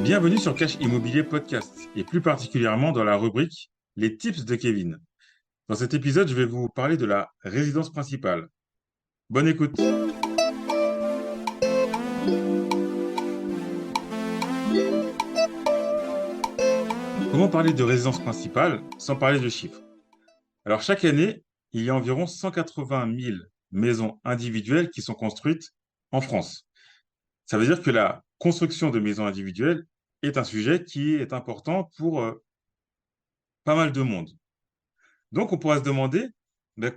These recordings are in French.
Bienvenue sur Cash Immobilier Podcast et plus particulièrement dans la rubrique Les tips de Kevin. Dans cet épisode, je vais vous parler de la résidence principale. Bonne écoute. Comment parler de résidence principale sans parler de chiffres? Alors chaque année, il y a environ 180 000 maisons individuelles qui sont construites en France. Ça veut dire que la construction de maisons individuelles est un sujet qui est important pour pas mal de monde. Donc, on pourrait se demander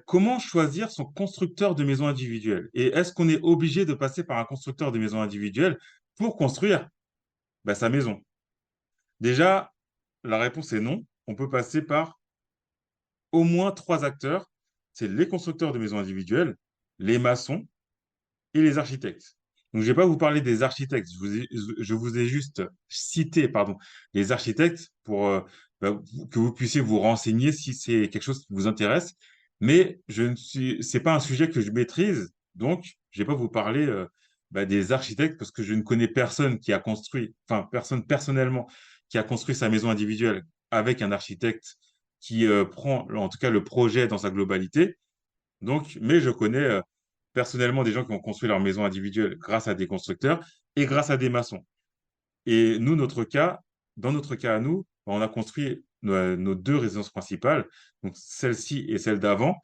comment choisir son constructeur de maison individuelle. Et est-ce qu'on est obligé de passer par un constructeur de maison individuelle pour construire sa maison? Déjà, la réponse est non. On peut passer par au moins trois acteurs. C'est les constructeurs de maisons individuelles, les maçons et les architectes. Donc, je ne vais pas vous parler des architectes. Je vous ai juste cité, pardon, les architectes pour que vous puissiez vous renseigner si c'est quelque chose qui vous intéresse. Mais c'est pas un sujet que je maîtrise, donc je vais pas vous parler des architectes parce que je ne connais personne qui a construit, enfin personne personnellement qui a construit sa maison individuelle avec un architecte qui prend en tout cas le projet dans sa globalité. Donc, mais je connais personnellement des gens qui ont construit leur maison individuelle grâce à des constructeurs et grâce à des maçons. Et nous, dans notre cas à nous, on a construit nos deux résidences principales, donc celle-ci et celle d'avant,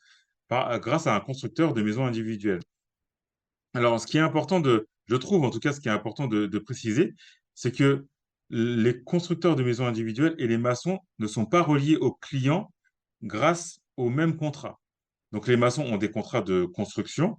grâce à un constructeur de maisons individuelles. Alors, je trouve en tout cas, ce qui est important de préciser, c'est que les constructeurs de maisons individuelles et les maçons ne sont pas reliés aux clients grâce au même contrat. Donc, les maçons ont des contrats de construction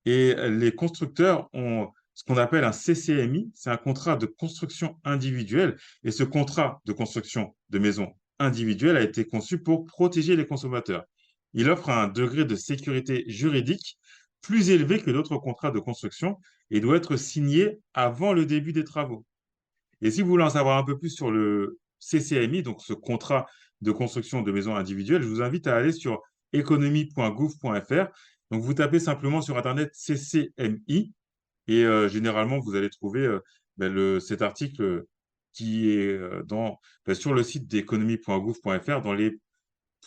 et les constructeurs ont ce qu'on appelle un CCMI, c'est un contrat de construction individuelle. Et ce contrat de construction de maison individuelle a été conçu pour protéger les consommateurs. Il offre un degré de sécurité juridique plus élevé que d'autres contrats de construction et doit être signé avant le début des travaux. Et si vous voulez en savoir un peu plus sur le CCMI, donc ce contrat de construction de maisons individuelles, je vous invite à aller sur economie.gouv.fr. Donc, vous tapez simplement sur Internet CCMI et généralement, vous allez trouver cet article qui est sur le site d'economie.gouv.fr dans les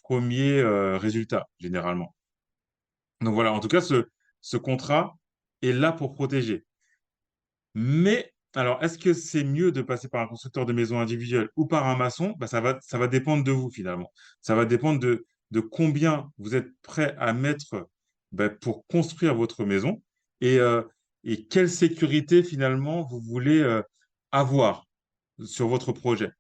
premiers résultats, généralement. Donc voilà, en tout cas, ce contrat est là pour protéger. Mais alors, est-ce que c'est mieux de passer par un constructeur de maison individuelle ou par un maçon? Ça va dépendre de vous finalement. Ça va dépendre de combien vous êtes prêt à mettre pour construire votre maison et, euh, et quelle sécurité finalement vous voulez avoir sur votre projet.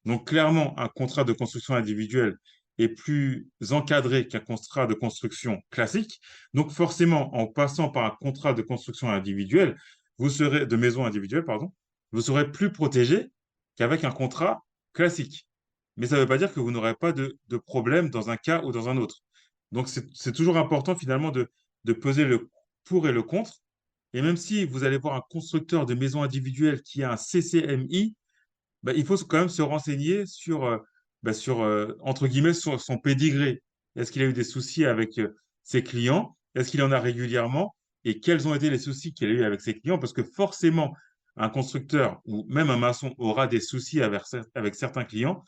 Donc clairement, un contrat de construction individuelle est plus encadré qu'un contrat de construction classique. Donc forcément, en passant par un contrat de construction individuelle, de maison individuelle, pardon, vous serez plus protégé qu'avec un contrat classique. Mais ça ne veut pas dire que vous n'aurez pas de problème dans un cas ou dans un autre. Donc c'est toujours important finalement de peser le pour et le contre. Et même si vous allez voir un constructeur de maison individuelle qui a un CCMI, il faut quand même se renseigner entre guillemets, sur son pédigré. Est-ce qu'il a eu des soucis avec ses clients? Est-ce qu'il en a régulièrement? Et quels ont été les soucis qu'il a eu avec ses clients? Parce que forcément, un constructeur ou même un maçon aura des soucis avec certains clients,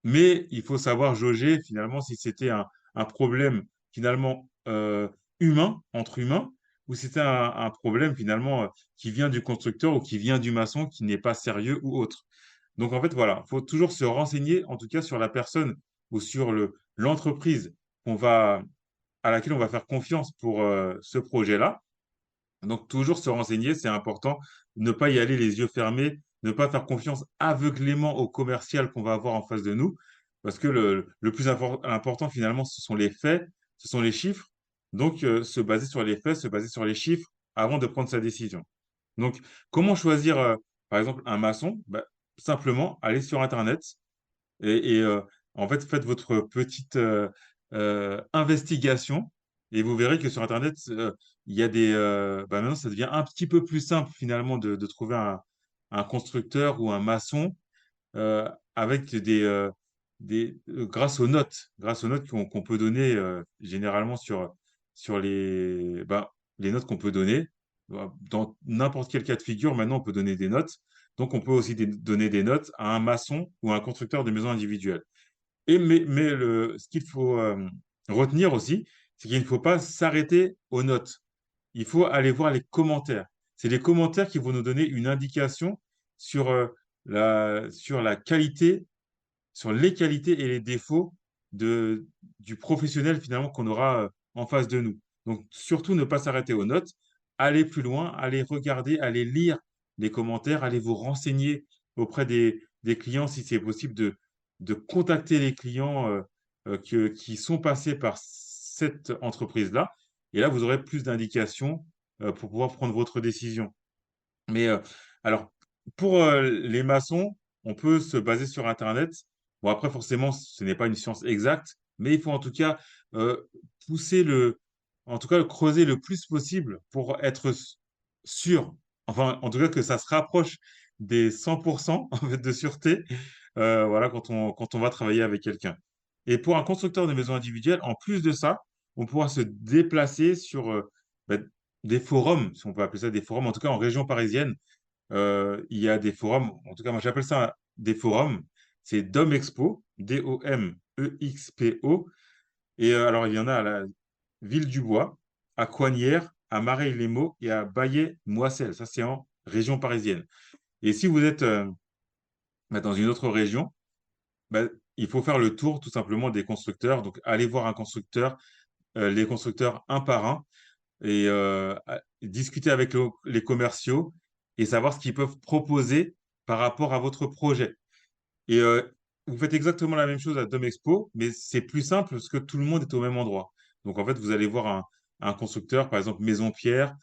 mais il faut savoir jauger finalement si c'était un problème finalement humain, entre humains, ou si c'était un problème finalement qui vient du constructeur ou qui vient du maçon qui n'est pas sérieux ou autre. Donc en fait, voilà, il faut toujours se renseigner en tout cas sur la personne ou sur l'entreprise à laquelle on va faire confiance pour ce projet-là. Donc, toujours se renseigner, c'est important. Ne pas y aller les yeux fermés, ne pas faire confiance aveuglément au commercial qu'on va avoir en face de nous, parce que le plus important, finalement, ce sont les faits, ce sont les chiffres. Donc, se baser sur les faits, se baser sur les chiffres avant de prendre sa décision. Donc, comment choisir, par exemple, un maçon? Simplement, aller sur Internet et en fait, faites votre petite investigation et vous verrez que sur Internet, il y a maintenant, ça devient un petit peu plus simple finalement de trouver un constructeur ou un maçon avec grâce aux notes qu'on peut donner généralement sur les notes qu'on peut donner. Dans n'importe quel cas de figure, maintenant, on peut donner des notes. Donc, on peut aussi donner des notes à un maçon ou à un constructeur de maisons individuelles. Mais ce qu'il faut retenir aussi, c'est qu'il ne faut pas s'arrêter aux notes. Il faut aller voir les commentaires. C'est les commentaires qui vont nous donner une indication sur, sur la qualité, sur les qualités et les défauts du professionnel finalement qu'on aura en face de nous. Donc, surtout ne pas s'arrêter aux notes, aller plus loin, aller regarder, aller lire les commentaires, aller vous renseigner auprès des clients si c'est possible de contacter les clients qui sont passés par cette entreprise-là. Et là, vous aurez plus d'indications pour pouvoir prendre votre décision. Mais alors, pour les maçons, on peut se baser sur Internet. Bon, après, forcément, ce n'est pas une science exacte, mais il faut en tout cas euh, pousser en tout cas, creuser le plus possible pour être sûr, enfin, en tout cas, que ça se rapproche des 100% en fait, de sûreté, voilà, quand on va travailler avec quelqu'un. Et pour un constructeur de maisons individuelles, en plus de ça, on pourra se déplacer sur bah, des forums, si on peut appeler ça des forums, en tout cas en région parisienne, il y a des forums, en tout cas moi j'appelle ça des forums, c'est Domexpo, Domexpo, et alors il y en a à la Ville du Bois, à Coignières, à Mareil-les-Maux et à Baillé-Moisselles, ça c'est en région parisienne. Et si vous êtes bah, dans une autre région, bah, il faut faire le tour tout simplement des constructeurs, donc aller voir un constructeur, les constructeurs un par un, et discuter avec les commerciaux et savoir ce qu'ils peuvent proposer par rapport à votre projet. Et vous faites exactement la même chose à Dom Expo, mais c'est plus simple parce que tout le monde est au même endroit. Donc en fait, vous allez voir un constructeur, par exemple Maison Pierre,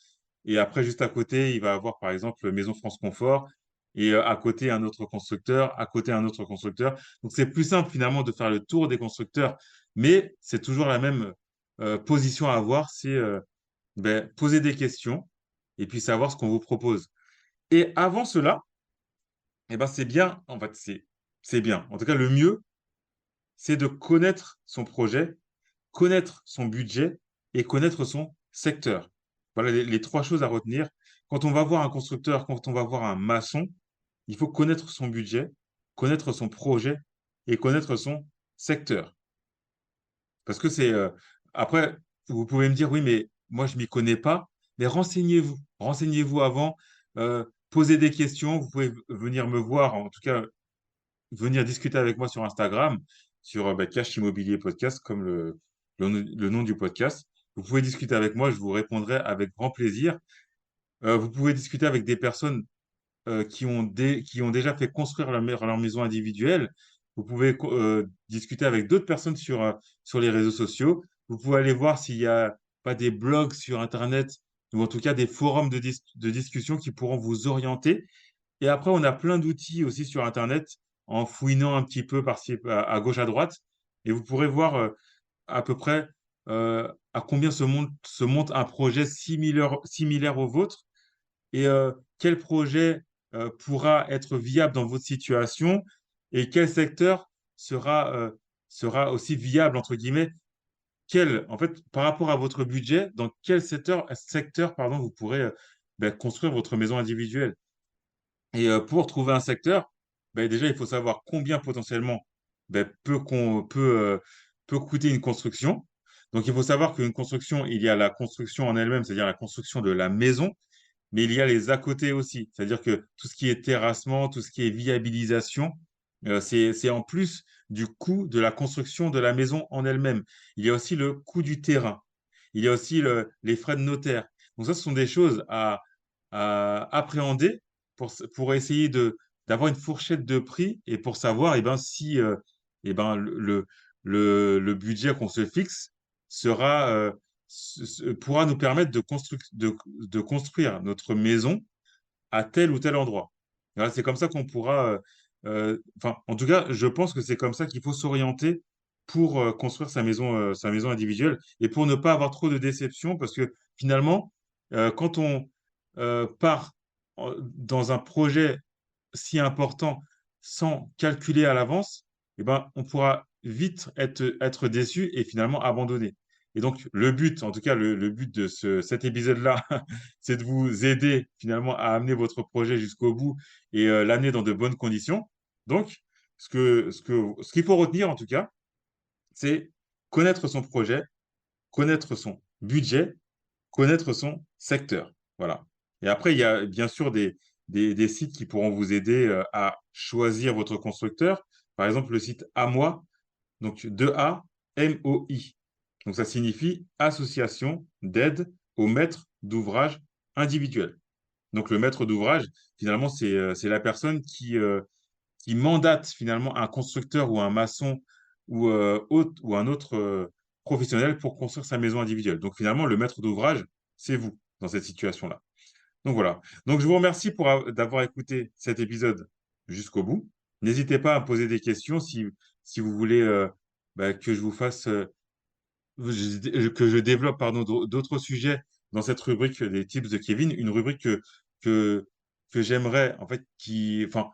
et après, juste à côté, il va avoir par exemple Maison France Confort, et à côté, un autre constructeur, à côté, un autre constructeur. Donc c'est plus simple finalement de faire le tour des constructeurs, mais c'est toujours la même position à avoir, c'est ben, poser des questions et puis savoir ce qu'on vous propose. Et avant cela, eh ben, c'est bien, en fait, c'est bien. En tout cas, le mieux, c'est de connaître son projet, connaître son budget et connaître son secteur. Voilà les trois choses à retenir. Quand on va voir un constructeur, quand on va voir un maçon, il faut connaître son budget, connaître son projet et connaître son secteur. Parce que après, vous pouvez me dire, oui, mais moi, je m'y connais pas. Mais renseignez-vous. Renseignez-vous avant. Posez des questions. Vous pouvez venir me voir, en tout cas, venir discuter avec moi sur Instagram, sur Cash Immobilier Podcast, comme le nom du podcast. Vous pouvez discuter avec moi. Je vous répondrai avec grand plaisir. Vous pouvez discuter avec des personnes qui ont déjà fait construire leur maison individuelle. Vous pouvez discuter avec d'autres personnes sur les réseaux sociaux. Vous pouvez aller voir s'il n'y a pas des blogs sur Internet ou en tout cas des forums de discussion qui pourront vous orienter. Et après, on a plein d'outils aussi sur Internet en fouinant un petit peu par-ci, à gauche, à droite. Et vous pourrez voir à peu près à combien se monte un projet similaire au vôtre et quel projet pourra être viable dans votre situation et quel secteur sera aussi viable, entre guillemets, en fait, par rapport à votre budget, dans quel secteur pardon, vous pourrez ben, construire votre maison individuelle. Et pour trouver un secteur, ben, déjà, il faut savoir combien potentiellement ben, peut coûter une construction. Donc, il faut savoir qu'une construction, il y a la construction en elle-même, c'est-à-dire la construction de la maison, mais il y a les à côté aussi. C'est-à-dire que tout ce qui est terrassement, tout ce qui est viabilisation, c'est en plus du coût de la construction de la maison en elle-même. Il y a aussi le coût du terrain. Il y a aussi les frais de notaire. Donc ça, ce sont des choses à appréhender pour essayer d'avoir une fourchette de prix et pour savoir eh ben, si eh ben, le budget qu'on se fixe sera pourra nous permettre de construire notre maison à tel ou tel endroit. Voilà, c'est comme ça qu'on pourra, enfin, en tout cas, je pense que c'est comme ça qu'il faut s'orienter pour construire sa maison individuelle et pour ne pas avoir trop de déceptions parce que finalement, quand on part dans un projet si important sans calculer à l'avance, eh ben, on pourra vite être déçu et finalement abandonner. Et donc, le but, en tout cas, le but de cet épisode-là, c'est de vous aider finalement à amener votre projet jusqu'au bout et l'amener dans de bonnes conditions. Donc, ce qu'il faut retenir, en tout cas, c'est connaître son projet, connaître son budget, connaître son secteur. Voilà. Et après, il y a bien sûr des sites qui pourront vous aider à choisir votre constructeur. Par exemple, le site AMOI, donc 2A-MOI. Donc, ça signifie Association d'aide aux maîtres d'ouvrage individuels. Donc, le maître d'ouvrage, finalement, c'est la personne qui mandate finalement un constructeur ou un maçon ou un autre professionnel pour construire sa maison individuelle. Donc, finalement, le maître d'ouvrage, c'est vous dans cette situation-là. Donc, voilà. Donc, je vous remercie d'avoir écouté cet épisode jusqu'au bout. N'hésitez pas à poser des questions si vous voulez que je vous fasse que je développe pardon, d'autres sujets dans cette rubrique des tips de Kevin, une rubrique que, que j'aimerais, en fait, enfin,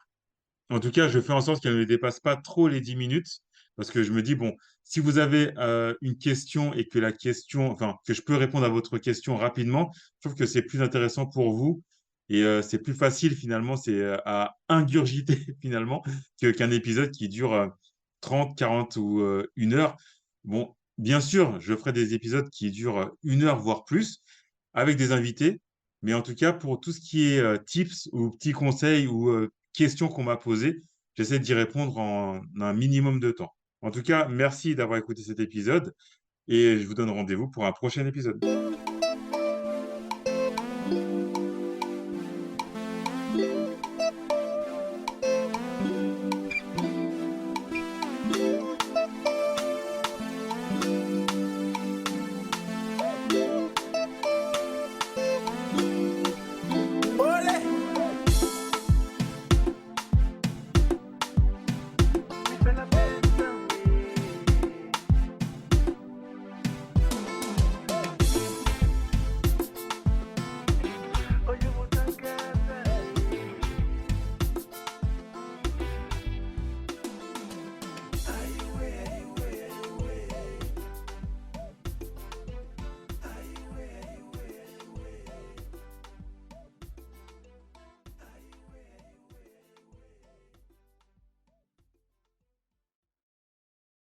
en tout cas, je fais en sorte qu'elle ne dépasse pas trop les 10 minutes, parce que je me dis, bon, si vous avez une question et que la question, enfin, que je peux répondre à votre question rapidement, je trouve que c'est plus intéressant pour vous et c'est plus facile finalement, c'est à ingurgiter finalement qu'un épisode qui dure 30, 40 ou 1 heure. Bon, bien sûr, je ferai des épisodes qui durent 1 heure, voire plus, avec des invités, mais en tout cas, pour tout ce qui est tips ou petits conseils ou questions qu'on m'a posées, j'essaie d'y répondre en un minimum de temps. En tout cas, merci d'avoir écouté cet épisode et je vous donne rendez-vous pour un prochain épisode.